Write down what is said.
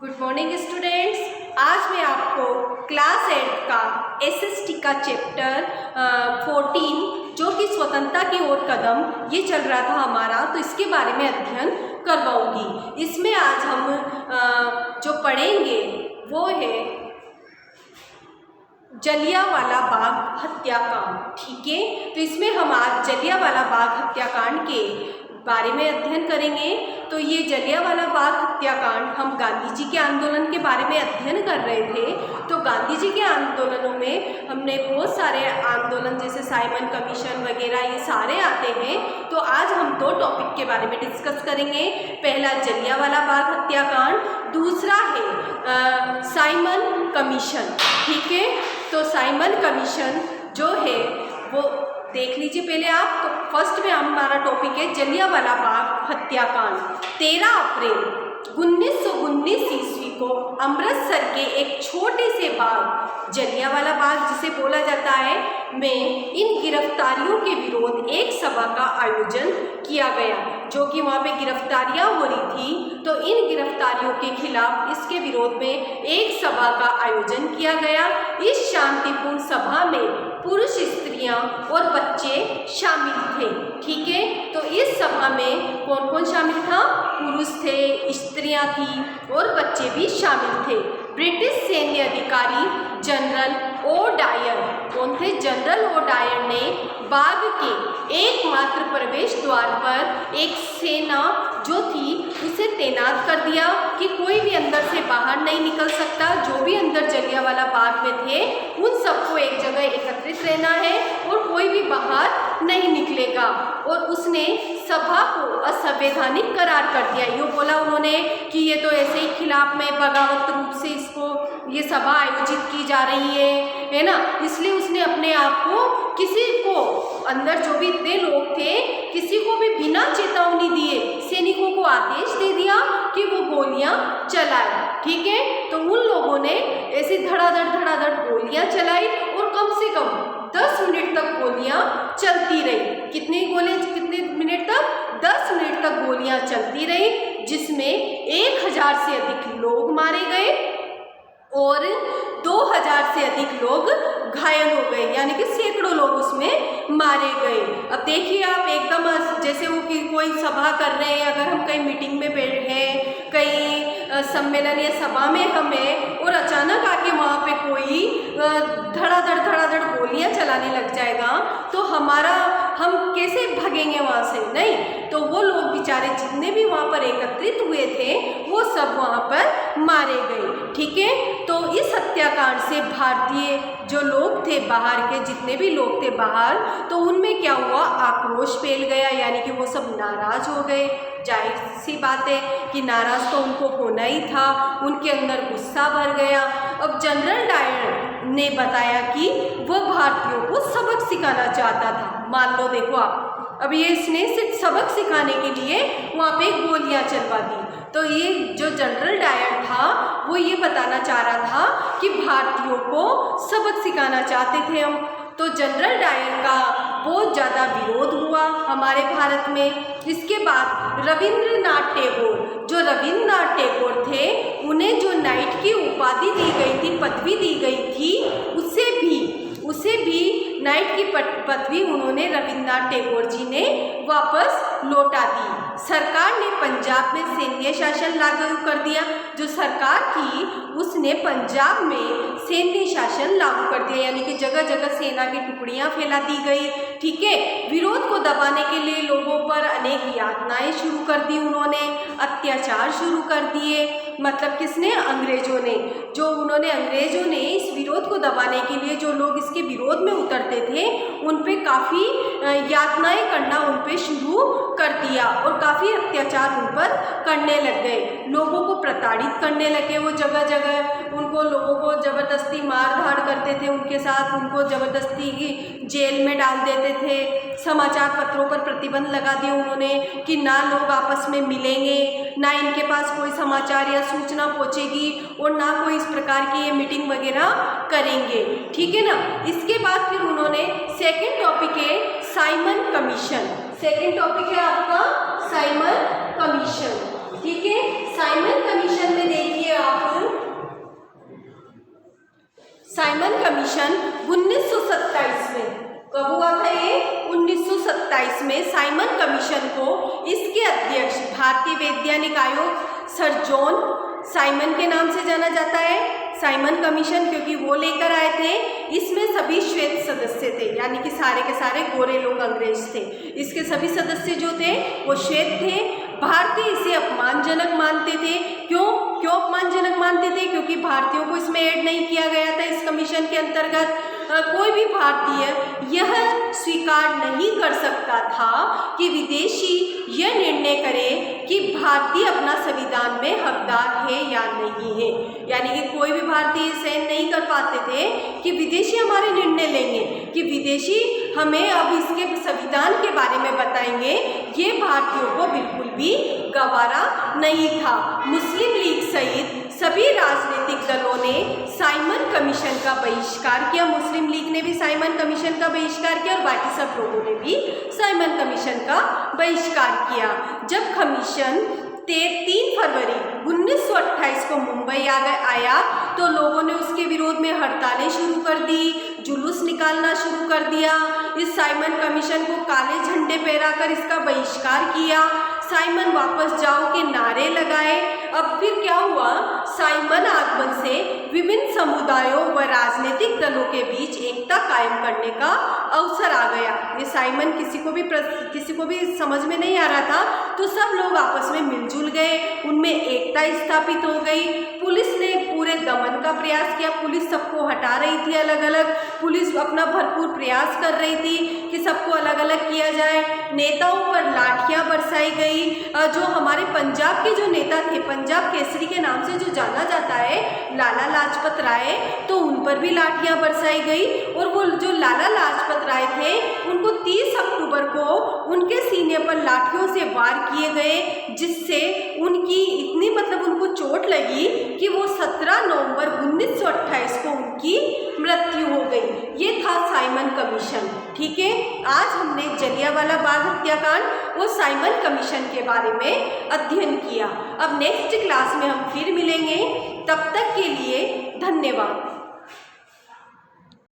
Good morning students. आज मैं आपको क्लास 8 का एसएसटी का चैप्टर 14 जो कि स्वतंत्रता की ओर कदम ये चल रहा था हमारा, तो इसके बारे में अध्ययन करवाऊंगी। इसमें आज हम जो पढ़ेंगे वो है जलियांवाला बाग हत्याकांड। ठीक है, तो इसमें हम आज जलियांवाला बाग हत्याकांड के बारे में अध्ययन करेंगे। तो ये जलियांवाला बाग हत्याकांड हम गांधी जी के आंदोलन के बारे में अध्ययन कर रहे थे। तो गांधी जी के आंदोलनों में हमने बहुत सारे आंदोलन जैसे साइमन कमीशन वगैरह ये सारे आते हैं। तो आज हम दो टॉपिक के बारे में डिस्कस करेंगे। पहला जलियांवाला बाग हत्याकांड, दूसरा है साइमन कमीशन। ठीक है, तो साइमन कमीशन जो है वो देख लीजिए पहले आप। तो फर्स्ट में हमारा टॉपिक है जलियांवाला बाग हत्याकांड। 13 अप्रैल 1919 ईस्वी को अमृतसर के एक छोटे से बाग जलियांवाला बाग जिसे बोला जाता है में इन गिरफ्तारियों के विरोध एक सभा का आयोजन किया गया, जो कि वहाँ पे गिरफ्तारियाँ हो रही थी। तो इन गिरफ्तारियों के खिलाफ इसके विरोध में एक सभा का आयोजन किया गया। इस शांतिपूर्ण सभा में पुरुष, स्त्रियां और बच्चे शामिल थे। ठीक है, तो इस सभा में कौन कौन शामिल था? पुरुष थे, स्त्रियां थी और बच्चे भी शामिल थे। ब्रिटिश सैन्य अधिकारी जनरल ओ डायर, कौन थे? जनरल ओ डायर ने बाग के एकमात्र प्रवेश द्वार पर एक सेना जो थी उसे तैनात कर दिया कि कोई भी अंदर से बाहर नहीं निकल सकता। जो भी अंदर जलियांवाला बाग में थे उन सबको एक जगह एकत्रित रहना है और कोई भी बाहर नहीं निकलेगा। और उसने सभा को असंवैधानिक करार कर दिया। ये बोला उन्होंने कि ये तो ऐसे ही खिलाफ में बगावत रूप से इसको ये सभा आयोजित की जा रही है ना। इसलिए उसने अपने आप को किसी को अंदर जो भी इतने लोग थे किसी को भी बिना चेतावनी दिए सैनिकों को आदेश दे दिया कि वो गोलियां चलाए। ठीक है, तो उन लोगों ने ऐसी धड़ाधड़ गोलियां चलाई और कम से कम 10 मिनट तक गोलियां चलती रही। कितने मिनट तक? 10 मिनट तक गोलियां चलती रही, जिसमें 1000 से अधिक लोग मारे गए और 2000 से अधिक लोग घायल हो गए, यानी कि सैकड़ों लोग उसमें मारे गए। अब देखिए आप एकदम जैसे वो कि कोई सभा कर रहे हैं, अगर हम कहीं मीटिंग में बैठे हैं, कहीं सम्मेलन या सभा में हमें, और अचानक आके वहाँ पे कोई धड़ाधड़ गोलियां चलाने लग जाएगा तो हम कैसे भागेंगे वहाँ से? नहीं, तो वो लोग बेचारे जितने भी वहाँ पर एकत्रित हुए थे वो सब वहाँ पर मारे गए। ठीक है, तो इस हत्याकांड से भारतीय जो लोग थे, बाहर के जितने भी लोग थे बाहर, तो उनमें क्या हुआ? आक्रोश फैल गया, यानी कि वो सब नाराज हो गए। जाहिर सी बात है कि नाराज तो उनको होना ही था, उनके अंदर गुस्सा भर गया। अब जनरल डायर ने बताया कि वह भारतीयों को सबक सिखाना चाहता था। मान लो देखो आप, अब ये इसने सिर्फ सबक सिखाने के लिए वहाँ पे गोलियां चलवा दी। तो ये जो जनरल डायर था वो ये बताना चाह रहा था कि भारतीयों को सबक सिखाना चाहते थे हम। तो जनरल डायर का बहुत ज़्यादा विरोध हुआ हमारे भारत में। इसके बाद रविंद्रनाथ टैगोर, जो रविंद्रनाथ टैगोर थे, उन्हें जो नाइट की उपाधि दी गई थी, पदवी दी गई थी, उसे भी नाइट की पदवी उन्होंने रविंद्रनाथ टैगोर जी ने वापस लौटा दी। सरकार ने पंजाब में सैन्य शासन लागू कर दिया। जो सरकार थी उसने पंजाब में सैन्य शासन लागू कर दिया, यानी कि जगह जगह सेना की टुकड़ियां फैला दी गई। ठीक है, विरोध को दबाने के लिए लोगों पर अनेक यातनाएं शुरू कर दी उन्होंने, अत्याचार शुरू कर दिए। मतलब किसने? अंग्रेजों ने। अंग्रेजों ने इस विरोध को दबाने के लिए जो लोग इसके विरोध में उतरते थे उन पे काफ़ी यातनाएं करना उन पे शुरू कर दिया और काफ़ी अत्याचार उन पर करने लग गए। लोगों को प्रताड़ित करने लगे वो जगह जगह, लोगों को ज़बरदस्ती मार धाड़ करते थे, उनके साथ उनको ज़बरदस्ती जेल में डाल देते थे। समाचार पत्रों पर प्रतिबंध लगा दिए उन्होंने कि ना लोग आपस में मिलेंगे, ना इनके पास कोई समाचार या सूचना पहुंचेगी और ना कोई इस प्रकार की ये मीटिंग वगैरह करेंगे। ठीक है ना। इसके बाद फिर उन्होंने सेकंड टॉपिक है साइमन कमीशन। सेकंड टॉपिक है आपका साइमन कमीशन। ठीक है, साइमन कमीशन में देखिए आप साइमन कमीशन 1927 में, कब हुआ था ये? 1927 में साइमन कमीशन को इसके अध्यक्ष भारतीय वैज्ञानिक आयोग सर जॉन साइमन के नाम से जाना जाता है। साइमन कमीशन क्योंकि वो लेकर आए थे, इसमें सभी श्वेत सदस्य थे, यानी कि सारे के सारे गोरे लोग अंग्रेज थे। इसके सभी सदस्य जो थे वो श्वेत थे। भारतीय इसे अपमानजनक मानते थे। क्यों अपमानजनक मानते थे? क्योंकि भारतीयों को इसमें ऐड नहीं किया गया था। इस कमीशन के अंतर्गत कोई भी भारतीय यह स्वीकार नहीं कर सकता था कि विदेशी यह निर्णय करे कि भारतीय अपना संविधान में हकदार है या नहीं है। यानी कि कोई भी भारतीय सहन नहीं कर पाते थे कि विदेशी हमारे निर्णय लेंगे, कि विदेशी हमें अब इसके संविधान के बारे में बताएंगे। ये भारतीयों को बिल्कुल भी गवारा नहीं था। मुस्लिम लीग सहित सभी राजनीतिक दलों ने साइमन कमीशन का बहिष्कार किया। मुस्लिम लीग ने भी साइमन कमीशन का बहिष्कार किया और बाकी सब लोगों ने भी साइमन कमीशन का बहिष्कार किया। जब कमीशन 3 फरवरी 1928 को मुंबई आया तो लोगों ने उसके विरोध में हड़तालें शुरू कर दी, जुलूस निकालना शुरू कर दिया। इस साइमन कमीशन को काले झंडे फहराकर इसका बहिष्कार किया। साइमन वापस जाओ के नारे लगाए। अब फिर क्या हुआ? साइमन आगमन से विभिन्न समुदायों व राजनीतिक दलों के बीच एकता कायम करने का अवसर आ गया। ये साइमन किसी को भी समझ में नहीं आ रहा था, तो सब लोग आपस में मिलजुल गए, उनमें एकता स्थापित हो गई। पुलिस ने पूरे दमन का प्रयास किया। पुलिस सबको हटा रही थी अलग अलग। पुलिस अपना भरपूर प्रयास कर रही थी कि सबको अलग अलग किया जाए। नेताओं पर लाठियां बरसाई गई। जो हमारे पंजाब के जो नेता थे, पंजाब केसरी के नाम से जो जाना जाता है, लाला लाजपत राय, तो उन पर भी लाठियां बरसाई गई। और वो जो लाला लाजपत राय थे उनको 30 अक्टूबर को उनके सीने पर लाठियों से वार किए गए, जिससे उनकी इतनी उनको चोट लगी कि वो 17 नवंबर 1928 को उनकी मृत्यु हो गई। ये था साइमन कमीशन। ठीक है, आज हमने जलियांवाला बाग हत्याकांड और साइमन कमीशन के बारे में अध्ययन किया। अब नेक्स्ट क्लास में हम फिर मिलेंगे। तब तक के लिए धन्यवाद।